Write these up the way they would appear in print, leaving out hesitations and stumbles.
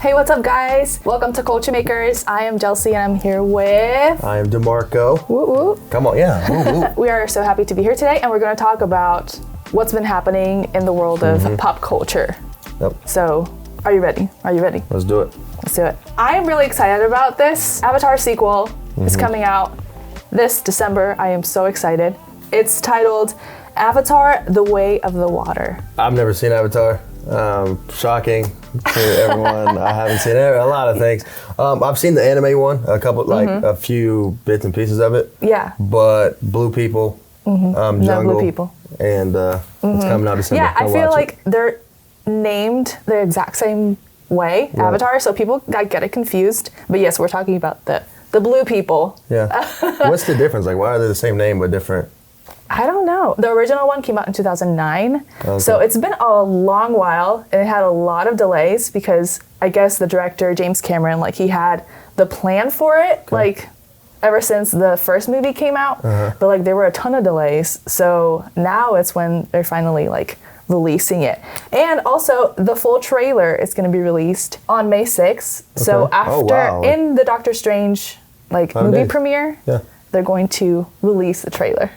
Hey, what's up, guys? Welcome to Culture Makers. I am Chelsea, and I'm here with... I am DeMarco. Woo woo. Come on, yeah. Woo woo. We are so happy to be here today, and we're going to talk about what's been happening in the world of pop culture. Yep. So, are you ready? Are you ready? Let's do it. Let's do it. I am really excited about this. Avatar sequel is coming out this December. I am so excited. It's titled Avatar: The Way of the Water. I've never seen Avatar. Shocking to everyone. I haven't seen a lot of things. I've seen the anime one, a couple, like a few bits and pieces of it. Yeah. But Blue People, Jungle, No, Blue People. And it's coming out December. Yeah, I feel like they're named the exact same way, Right. Avatar, so people get it confused. But yes, we're talking about the Blue People. Yeah. What's the difference? Like, why are they the same name but different? I don't know. The original one came out in 2009, Okay. so it's been a long while, and it had a lot of delays because I guess the director, James Cameron, like he had the plan for it, like ever since the first movie came out, but like there were a ton of delays. So now it's when they're finally like releasing it. And also the full trailer is going to be released on May 6th. So after in the Doctor Strange like movie premiere, they're going to release the trailer.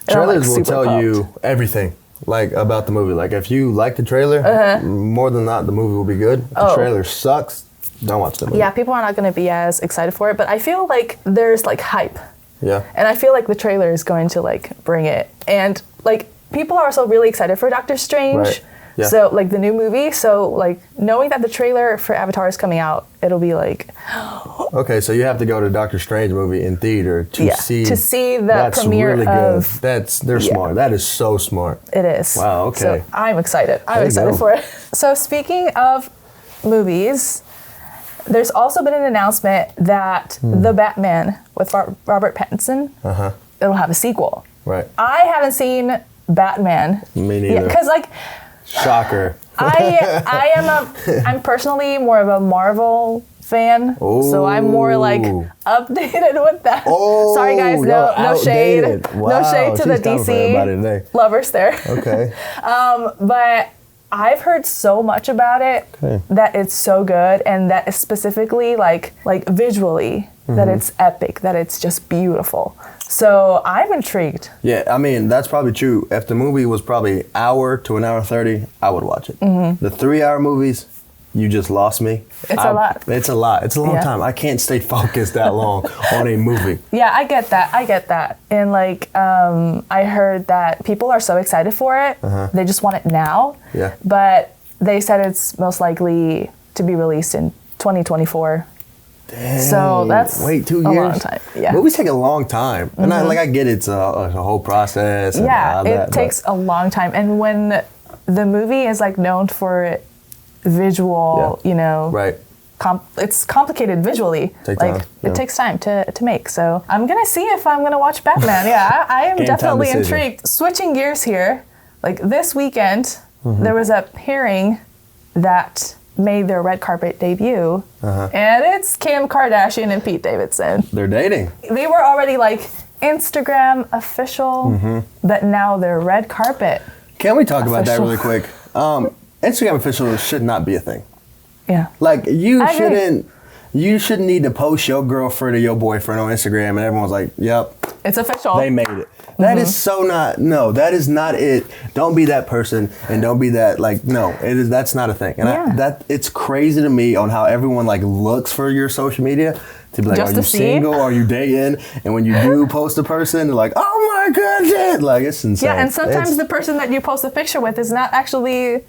Trailers will tell you everything, like, about the movie. Like, if you like the trailer, more than not, the movie will be good. If the trailer sucks, don't watch the movie. Yeah, people are not going to be as excited for it, but I feel like there's, like, hype. Yeah. And I feel like the trailer is going to, like, bring it. And, like, people are also really excited for Doctor Strange. Right. Yeah. So, like, the new movie. So, like, knowing that the trailer for Avatar is coming out, it'll be like... Okay, so you have to go to Doctor Strange movie in theater to see the premiere really of... They're smart. That is so smart. It is. Wow, okay. So I'm excited. I'm excited for it. So speaking of movies, there's also been an announcement that The Batman with Robert Pattinson, it'll have a sequel. Right. I haven't seen Batman. Me neither. Yeah, because like... Shocker. I'm personally more of a Marvel fan, so I'm more like updated with that. Sorry guys, no shade, no shade to the DC lovers there. Okay. But I've heard so much about it that it's so good, and that is specifically like visually that it's epic, that it's just beautiful. So I'm intrigued. Yeah, I mean, that's probably true. If the movie was probably hour to an hour 30, I would watch it. The 3-hour movies, you just lost me. It's a lot. It's a lot. It's a long time. I can't stay focused that long on a movie. Yeah, I get that. And like, I heard that people are so excited for it. They just want it now. Yeah. But they said it's most likely to be released in 2024. Dang. So that's 2 years? a long time. Yeah. Movies take a long time. And I get it's a whole process. And yeah, all that, it takes a long time. And when the movie is like known for visual, you know, it's complicated visually. It takes time to make. So I'm gonna see if I'm gonna watch Batman. Yeah, I am definitely intrigued. Switching gears here, like this weekend, there was a pairing that made their red carpet debut, and it's Kim Kardashian and Pete Davidson. They're dating. They were already like Instagram official, but now they're red carpet. Can we talk about that really quick? Instagram official should not be a thing. Yeah. Like, you shouldn't need to post your girlfriend or your boyfriend on Instagram and everyone's like, yep. It's official. They made it. That is that is not it. Don't be that person, and don't be that, like, that's not a thing. And it's crazy to me on how everyone like looks for your social media to be like, are you single? Are you dating? And when you do post a person, they're like, oh my goodness, like, it's insane. Yeah, and sometimes the person that you post a picture with is not actually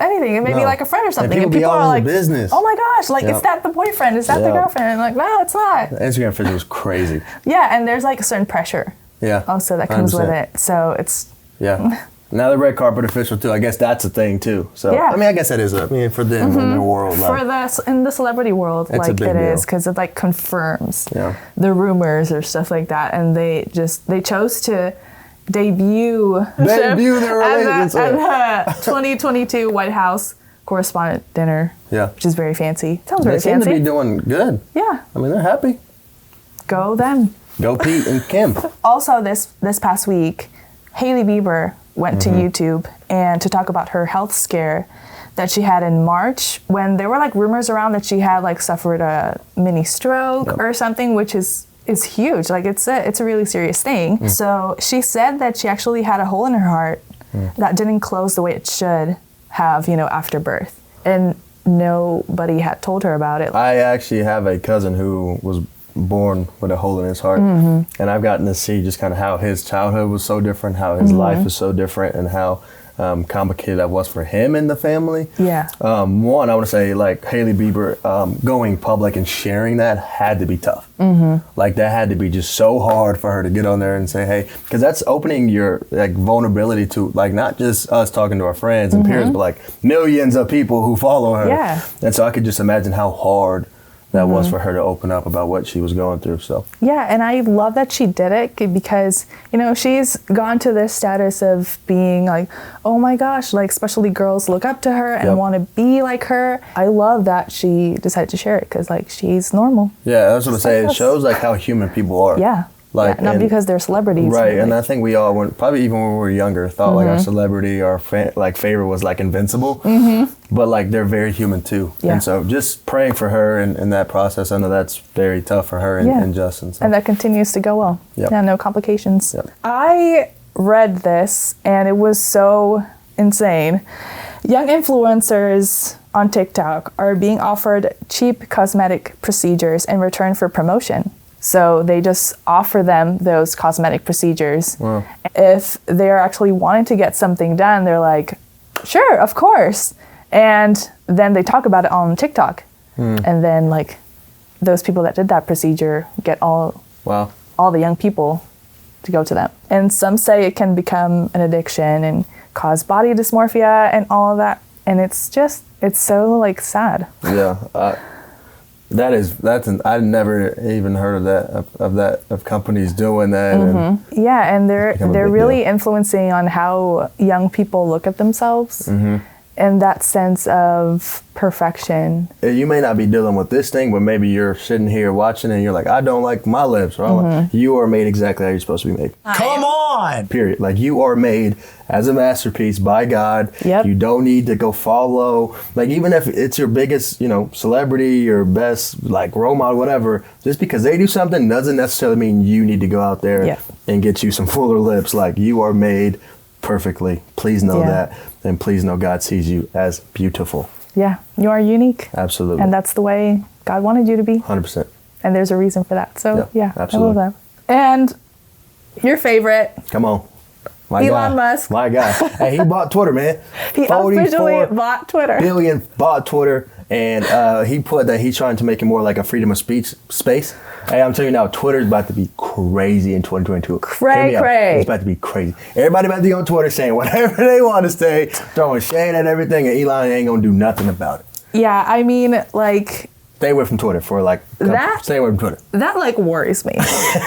anything. It may be like a friend or something. And people are like, business. Oh my gosh, like, is that the boyfriend? Is that the girlfriend? And like, no, it's not. The Instagram official is crazy. Yeah, and there's like a certain pressure. Yeah. Also that comes with it. So it's... Yeah. Now the red carpet official too. I guess that's a thing too. So I mean, I guess that is for them in their world. Like, in the celebrity world, like it is, because it like confirms the rumors or stuff like that, and they chose to debut their relationship at the 2022 White House correspondent dinner. Yeah, which is very fancy. Sounds very fancy. They seem to be doing good. Yeah. I mean, they're happy. Go them. Go Pete and Kim. Also, this past week, Hailey Bieber went to YouTube and to talk about her health scare that she had in March, when there were like rumors around that she had like suffered a mini stroke or something, which is huge. Like it's a really serious thing. So she said that she actually had a hole in her heart that didn't close the way it should have, after birth. And nobody had told her about it. I actually have a cousin who was born with a hole in his heart, and I've gotten to see just kind of how his childhood was so different, how his life was so different, and how complicated that was for him and the family. Yeah. One, I want to say, like, Hailey Bieber going public and sharing that had to be tough. Like, that had to be just so hard for her to get on there and say, hey, because that's opening your like vulnerability to like not just us talking to our friends and peers, but like millions of people who follow her. Yeah. And so I could just imagine how hard that was for her to open up about what she was going through. So yeah, and I love that she did it because, she's gone to this status of being like, oh my gosh, like especially girls look up to her and want to be like her. I love that she decided to share it because like she's normal. Yeah, that's what I'm saying. It shows like how human people are. Yeah. Like, not because they're celebrities. Right, and I think we all, probably even when we were younger, thought like our celebrity, our favorite was like invincible. But like they're very human too. Yeah. And so just praying for her in that process, I know that's very tough for her and Justin. So. And that continues to go well. Yep. Yeah, no complications. Yep. I read this and it was so insane. Young influencers on TikTok are being offered cheap cosmetic procedures in return for promotion. So they just offer them those cosmetic procedures. Wow. If they're actually wanting to get something done, they're like, sure, of course. And then they talk about it on TikTok. And then like those people that did that procedure get all the young people to go to them. And some say it can become an addiction and cause body dysmorphia and all of that. And it's so like sad. Yeah. I never even heard of that of companies doing that. And yeah, and they're really influencing on how young people look at themselves and that sense of perfection. You may not be dealing with this thing, but maybe you're sitting here watching and you're like, I don't like my lips. Or you are made exactly how you're supposed to be made. Come on! Period. Like you are made as a masterpiece by God. Yep. You don't need to go follow. Like even if it's your biggest, celebrity, your best like role model, whatever, just because they do something doesn't necessarily mean you need to go out there and get you some fuller lips. Like you are made perfectly. Please know that. And please know God sees you as beautiful. Yeah, you are unique. Absolutely. And that's the way God wanted you to be. 100%. And there's a reason for that. So yeah, absolutely. I love that. And your favorite. Come on. Elon Musk. My guy. Hey, he bought Twitter, man. He officially bought Twitter. Billion bought Twitter. And he put that he's trying to make it more like a freedom of speech space. Hey, I'm telling you now, Twitter's about to be crazy in 2022. Cray. It's about to be crazy. Everybody about to be on Twitter saying whatever they want to say, throwing shade at everything, and Elon ain't gonna do nothing about it. Yeah, I mean, like... Stay away from Twitter for like... Stay away from Twitter. That like worries me.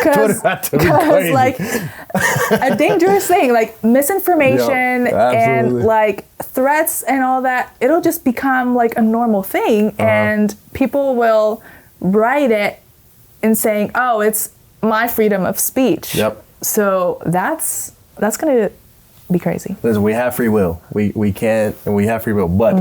Twitter's about to be crazy. Like, a dangerous thing, like misinformation and like threats and all that, it'll just become like a normal thing and people will write it in saying, oh, it's my freedom of speech. Yep. So that's going to be crazy. Listen, we have free will. We can, and we have free will, but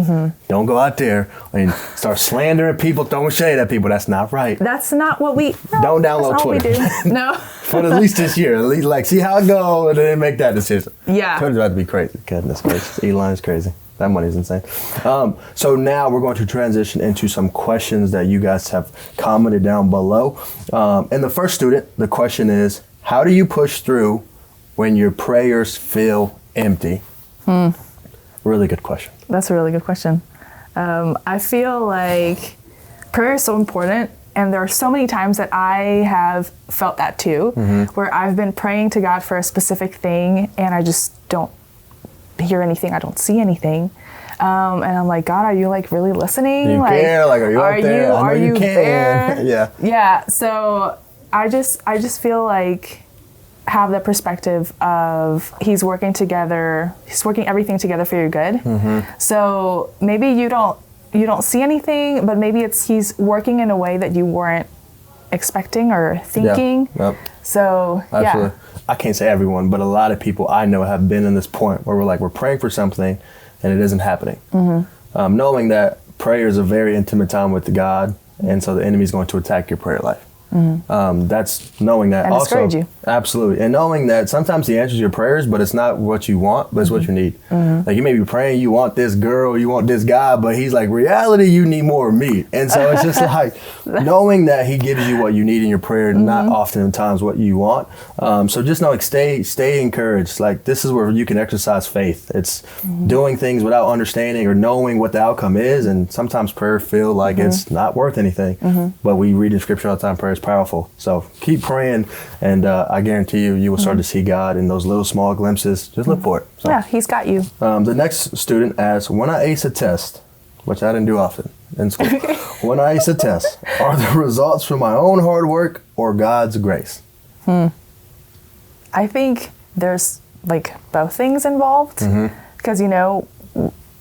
don't go out there and start slandering people, throwing shade at people. That's not right. That's not what we... No, don't download Twitter. What we do. No. For at least this year. At least, like, see how it goes, and then make that decision. Yeah. Twitter's about to be crazy. Goodness gracious. Elon's crazy. That money's insane. So now we're going to transition into some questions that you guys have commented down below. And the first student, the question is, how do you push through when your prayers feel empty? Really good question. That's a really good question. I feel like prayer is so important. And there are so many times that I have felt that too, where I've been praying to God for a specific thing and I just don't hear anything. I don't see anything. And I'm like, God, are you like really listening? You like, care? Like, are you up there? Are you there? Yeah. Yeah. So I just feel like have the perspective of he's working everything together for your good. So maybe you don't see anything, but maybe he's working in a way that you weren't expecting or thinking. Yeah. Yep. So absolutely. I can't say everyone, but a lot of people I know have been in this point where we're praying for something and it isn't happening. knowing that prayer is a very intimate time with God, and so the enemy is going to attack your prayer life. That's knowing that. And also discourage you. Absolutely, and knowing that sometimes he answers your prayers, but it's not what you want, but it's what you need. Like you may be praying, you want this girl, you want this guy, but he's like, reality, you need more of me. And so it's just like knowing that he gives you what you need in your prayer, not oftentimes what you want. So just know, like, stay encouraged. Like this is where you can exercise faith. It's doing things without understanding or knowing what the outcome is, and sometimes prayer feel like it's not worth anything. But we read in scripture all the time, prayer is powerful. So keep praying, and I guarantee you will start to see God in those little small glimpses. Just look for it. So, Yeah, he's got you. the next student asks, when I ace a test, which I didn't do often in school, when I ace a test, are the results from my own hard work or God's grace? I think there's like both things involved, because, you know,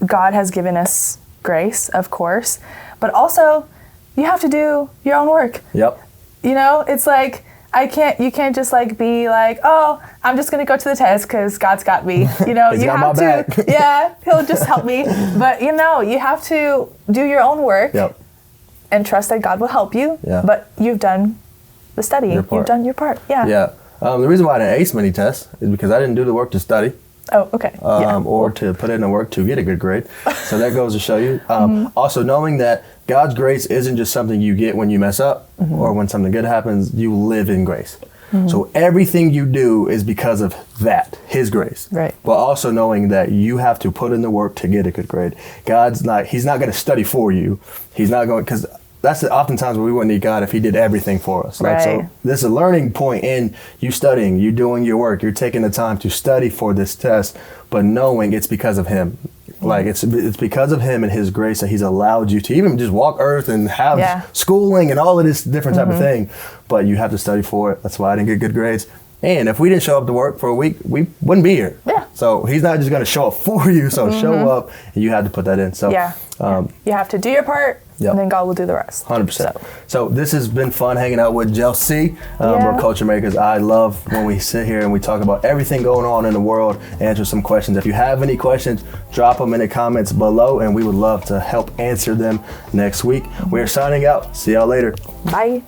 God has given us grace, of course, but also you have to do your own work. Yep. You know, it's like, you can't just like be like, oh, I'm just going to go to the test because God's got me. You know, He's you got have my to, back. yeah, he'll just help me. But, you know, you have to do your own work and trust that God will help you. Yeah. But you've done the study. You've done your part. Yeah. Yeah. The reason why I didn't ace many tests is because I didn't do the work to study. Oh, okay. Or to put in the work to get a good grade. So that goes to show you. Also knowing that God's grace isn't just something you get when you mess up or when something good happens. You live in grace. So everything you do is because of that, his grace. Right. But also knowing that you have to put in the work to get a good grade. He's not going to study for you. He's not going, because that's oftentimes where we wouldn't need God if he did everything for us. Like, so this is a learning point in you studying, you doing your work, you're taking the time to study for this test, but knowing it's because of him. Like it's because of him and his grace that he's allowed you to even just walk earth and have schooling and all of this different type of thing. But you have to study for it. That's why I didn't get good grades. And if we didn't show up to work for a week, we wouldn't be here. Yeah. So he's not just going to show up for you. So show up, and you have to put that in. So you have to do your part, and then God will do the rest. 100%. So this has been fun hanging out with Chelsea. We're culture makers. I love when we sit here and we talk about everything going on in the world, answer some questions. If you have any questions, drop them in the comments below, and we would love to help answer them next week. We're signing out. See y'all later. Bye.